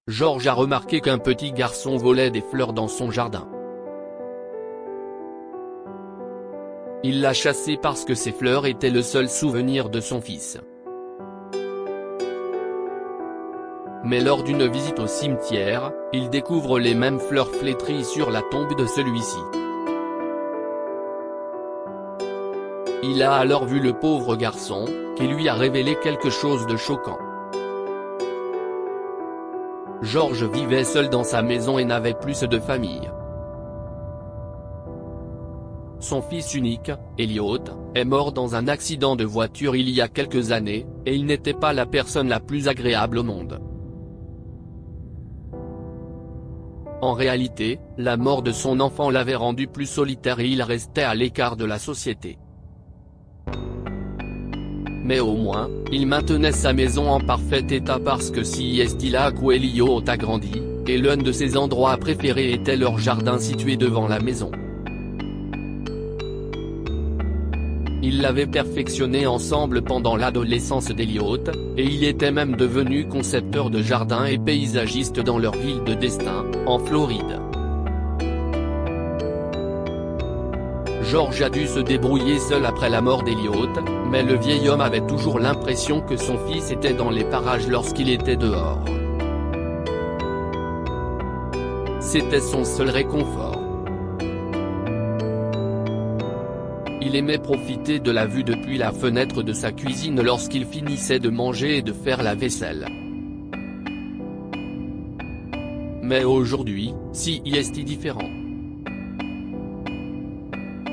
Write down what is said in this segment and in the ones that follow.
Georges a remarqué qu'un petit garçon volait des fleurs dans son jardin. Il l'a chassé parce que ces fleurs étaient le seul souvenir de son fils. Mais lors d'une visite au cimetière, il découvre les mêmes fleurs flétries sur la tombe de celui-ci. Il a alors vu le pauvre garçon, qui lui a révélé quelque chose de choquant. Georges vivait seul dans sa maison et n'avait plus de famille. Son fils unique, Elliot, est mort dans un accident de voiture il y a quelques années, et il n'était pas la personne la plus agréable au monde. En réalité, la mort de son enfant l'avait rendu plus solitaire et il restait à l'écart de la société. Mais au moins, il maintenait sa maison en parfait état parce que si est là où Elliot a grandi, et l'un de ses endroits préférés était leur jardin situé devant la maison. Ils l'avaient perfectionné ensemble pendant l'adolescence d'Elliot, et il était même devenu concepteur de jardins et paysagiste dans leur ville de destin, en Floride. Georges a dû se débrouiller seul après la mort d'Elliot, mais le vieil homme avait toujours l'impression que son fils était dans les parages lorsqu'il était dehors. C'était son seul réconfort. Il aimait profiter de la vue depuis la fenêtre de sa cuisine lorsqu'il finissait de manger et de faire la vaisselle. Mais aujourd'hui, si est différent.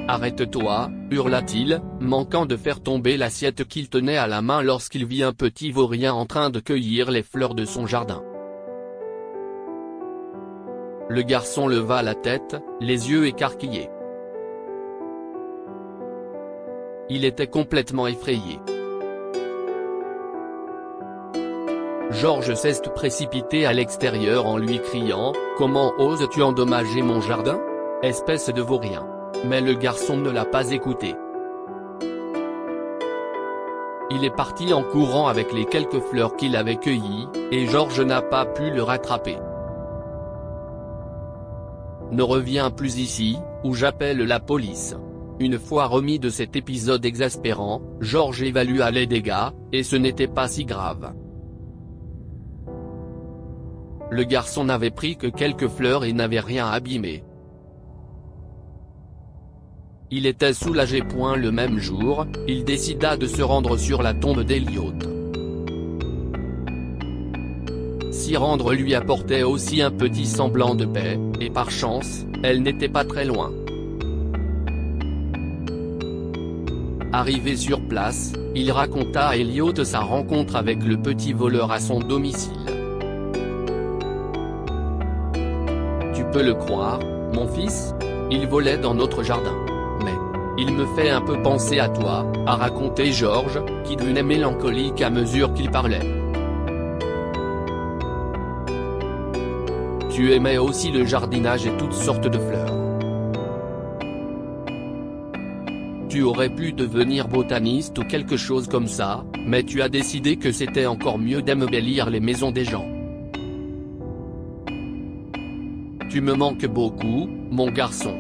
Arrête-toi, hurla-t-il, manquant de faire tomber l'assiette qu'il tenait à la main lorsqu'il vit un petit vaurien en train de cueillir les fleurs de son jardin. Le garçon leva la tête, les yeux écarquillés. Il était complètement effrayé. Georges s'est précipité à l'extérieur en lui criant « Comment oses-tu endommager mon jardin? Espèce de vaurien !» Mais le garçon ne l'a pas écouté. Il est parti en courant avec les quelques fleurs qu'il avait cueillies, et Georges n'a pas pu le rattraper. Ne reviens plus ici, ou j'appelle la police. Une fois remis de cet épisode exaspérant, Georges évalua les dégâts, et ce n'était pas si grave. Le garçon n'avait pris que quelques fleurs et n'avait rien abîmé. Il était soulagé. Le même jour, il décida de se rendre sur la tombe d'Elliot. S'y rendre lui apportait aussi un petit semblant de paix, et par chance, elle n'était pas très loin. Arrivé sur place, il raconta à Elliot sa rencontre avec le petit voleur à son domicile. Tu peux le croire, mon fils? Il volait dans notre jardin. Mais, il me fait un peu penser à toi, a raconté Georges, qui devenait mélancolique à mesure qu'il parlait. Tu aimais aussi le jardinage et toutes sortes de fleurs. Tu aurais pu devenir botaniste ou quelque chose comme ça, mais tu as décidé que c'était encore mieux d'embellir les maisons des gens. Tu me manques beaucoup, mon garçon.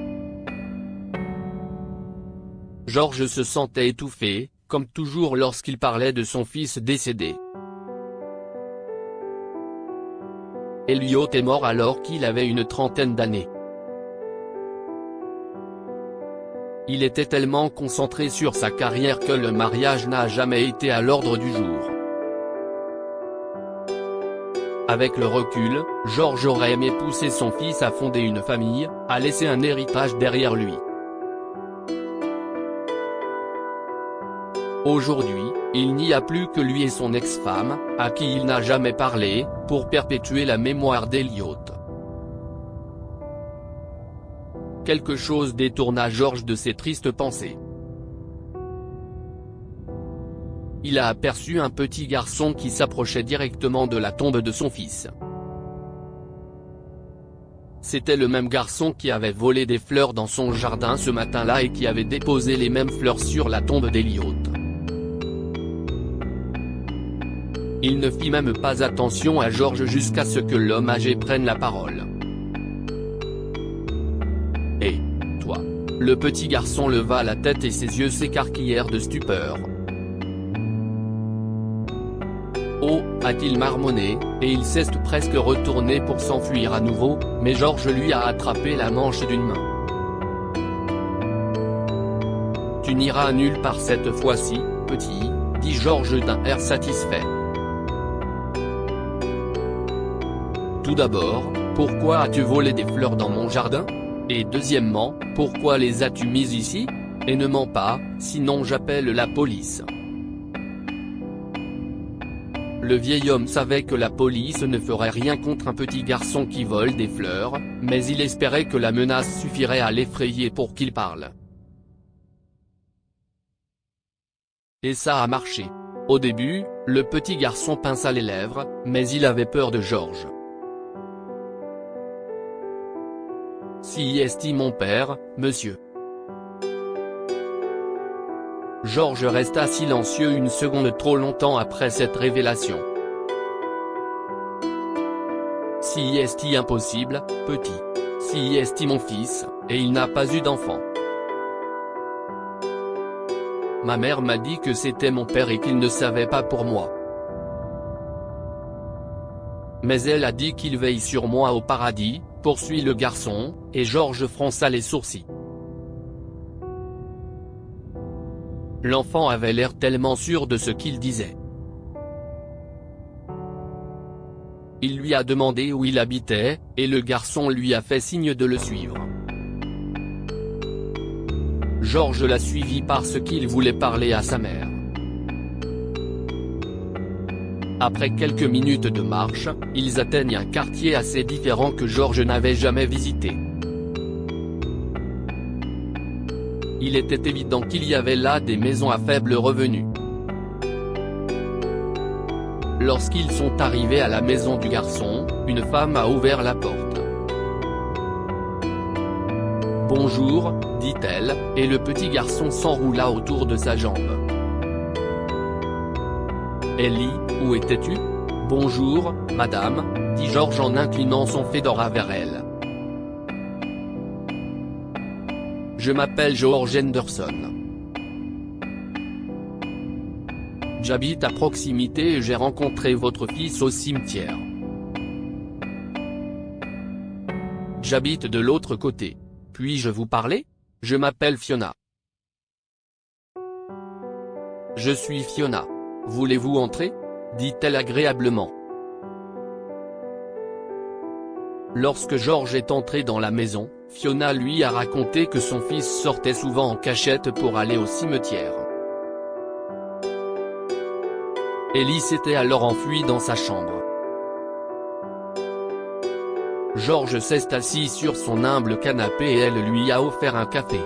Georges se sentait étouffé, comme toujours lorsqu'il parlait de son fils décédé. Elliot est mort alors qu'il avait une trentaine d'années. Il était tellement concentré sur sa carrière que le mariage n'a jamais été à l'ordre du jour. Avec le recul, Georges aurait aimé pousser son fils à fonder une famille, à laisser un héritage derrière lui. Aujourd'hui, il n'y a plus que lui et son ex-femme, à qui il n'a jamais parlé, pour perpétuer la mémoire d'Elliot. Quelque chose détourna Georges de ses tristes pensées. Il a aperçu un petit garçon qui s'approchait directement de la tombe de son fils. C'était le même garçon qui avait volé des fleurs dans son jardin ce matin-là et qui avait déposé les mêmes fleurs sur la tombe d'Elliot. Il ne fit même pas attention à Georges jusqu'à ce que l'homme âgé prenne la parole. « Et toi ?» Le petit garçon leva la tête et ses yeux s'écarquillèrent de stupeur. « Oh » a-t-il marmonné, et il s'est presque retourné pour s'enfuir à nouveau, mais Georges lui a attrapé la manche d'une main. « Tu n'iras nulle part cette fois-ci, petit », dit Georges d'un air satisfait. Tout d'abord, pourquoi as-tu volé des fleurs dans mon jardin? Et deuxièmement, pourquoi les as-tu mises ici? Et ne mens pas, sinon j'appelle la police. Le vieil homme savait que la police ne ferait rien contre un petit garçon qui vole des fleurs, mais il espérait que la menace suffirait à l'effrayer pour qu'il parle. Et ça a marché. Au début, le petit garçon pinça les lèvres, mais il avait peur de Georges. Si est mon père, monsieur. Georges resta silencieux une seconde trop longtemps après cette révélation. Si est impossible, petit. Si est mon fils, et il n'a pas eu d'enfant. Ma mère m'a dit que c'était mon père et qu'il ne savait pas pour moi. Mais elle a dit qu'il veille sur moi au paradis, poursuit le garçon, et Georges fronça les sourcils. L'enfant avait l'air tellement sûr de ce qu'il disait. Il lui a demandé où il habitait, et le garçon lui a fait signe de le suivre. Georges l'a suivi parce qu'il voulait parler à sa mère. Après quelques minutes de marche, ils atteignent un quartier assez différent que Georges n'avait jamais visité. Il était évident qu'il y avait là des maisons à faible revenu. Lorsqu'ils sont arrivés à la maison du garçon, une femme a ouvert la porte. « Bonjour », dit-elle, et le petit garçon s'enroula autour de sa jambe. « Ellie, où étais-tu ? » ?»« Bonjour, madame », dit Georges en inclinant son fedora vers elle. « Je m'appelle George Henderson. J'habite à proximité et j'ai rencontré votre fils au cimetière. J'habite de l'autre côté. Puis-je vous parler ? Je m'appelle Fiona. Je suis Fiona. Voulez-vous entrer ? Dit-elle agréablement. Lorsque Georges est entré dans la maison, Fiona lui a raconté que son fils sortait souvent en cachette pour aller au cimetière. Ellie s'était alors enfuie dans sa chambre. Georges s'est assis sur son humble canapé et elle lui a offert un café.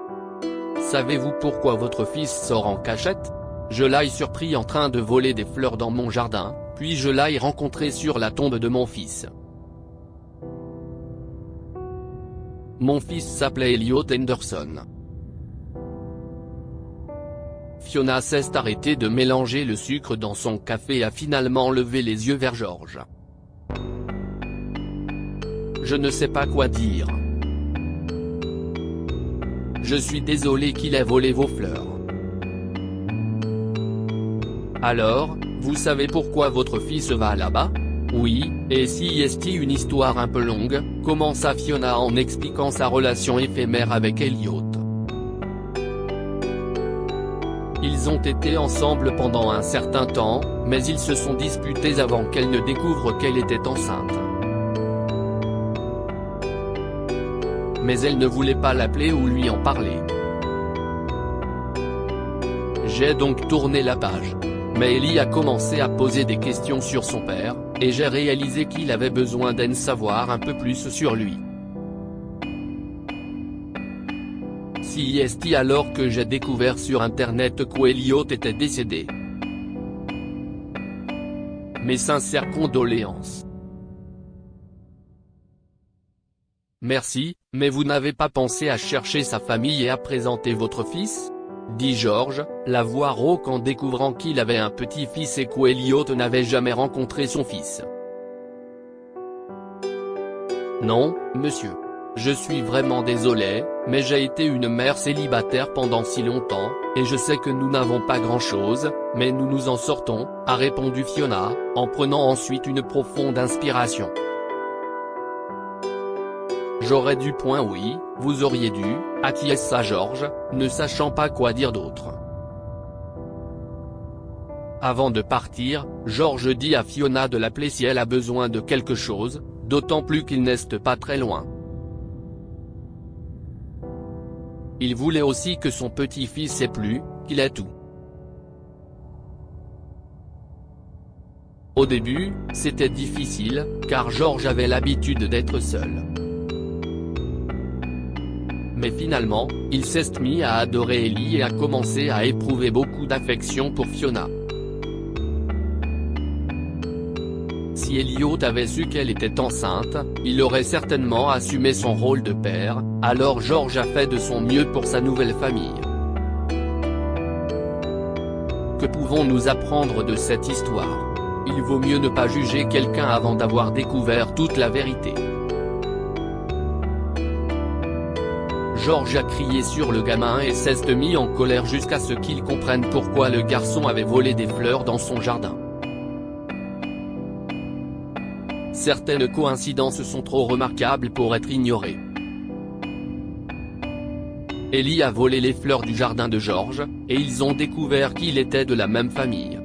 « Savez-vous pourquoi votre fils sort en cachette ? Je l'ai surpris en train de voler des fleurs dans mon jardin, puis je l'ai rencontré sur la tombe de mon fils. Mon fils s'appelait Elliot Henderson. » Fiona s'est arrêtée de mélanger le sucre dans son café et a finalement levé les yeux vers Georges. « Je ne sais pas quoi dire. Je suis désolé qu'il ait volé vos fleurs. Alors, vous savez pourquoi votre fils va là-bas ? Oui, et si est une histoire un peu longue, commença Fiona en expliquant sa relation éphémère avec Elliot. Ils ont été ensemble pendant un certain temps, mais ils se sont disputés avant qu'elle ne découvre qu'elle était enceinte. Mais elle ne voulait pas l'appeler ou lui en parler. J'ai donc tourné la page. Mais Ellie a commencé à poser des questions sur son père, et j'ai réalisé qu'il avait besoin d'en savoir un peu plus sur lui. Si est alors que j'ai découvert sur internet qu'Elliot était décédé. Mes sincères condoléances. Merci, mais vous n'avez pas pensé à chercher sa famille et à présenter votre fils ? dit George, la voix rauque en découvrant qu'il avait un petit-fils et qu'Elliot n'avait jamais rencontré son fils. Non, monsieur. Je suis vraiment désolé, mais j'ai été une mère célibataire pendant si longtemps, et je sais que nous n'avons pas grand-chose, mais nous nous en sortons, a répondu Fiona, en prenant ensuite une profonde inspiration. J'aurais dû. Oui, vous auriez dû, acquiesça George, ne sachant pas quoi dire d'autre. Avant de partir, George dit à Fiona de l'appeler si elle a besoin de quelque chose, d'autant plus qu'il n'est pas très loin. Il voulait aussi que son petit-fils ait plu, qu'il ait tout. Au début, c'était difficile, car George avait l'habitude d'être seul. Mais finalement, il s'est mis à adorer Ellie et a commencé à éprouver beaucoup d'affection pour Fiona. Si Elliot avait su qu'elle était enceinte, il aurait certainement assumé son rôle de père, alors George a fait de son mieux pour sa nouvelle famille. Que pouvons-nous apprendre de cette histoire? Il vaut mieux ne pas juger quelqu'un avant d'avoir découvert toute la vérité. George a crié sur le gamin et s'est mis en colère jusqu'à ce qu'il comprenne pourquoi le garçon avait volé des fleurs dans son jardin. Certaines coïncidences sont trop remarquables pour être ignorées. Ellie a volé les fleurs du jardin de George, et ils ont découvert qu'il était de la même famille.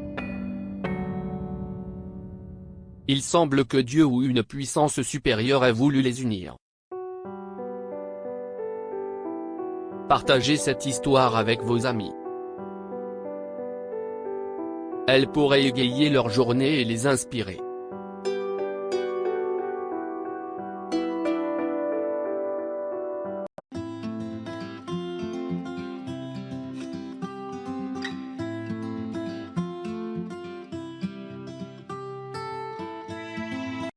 Il semble que Dieu ou une puissance supérieure ait voulu les unir. Partagez cette histoire avec vos amis. Elle pourrait égayer leur journée et les inspirer.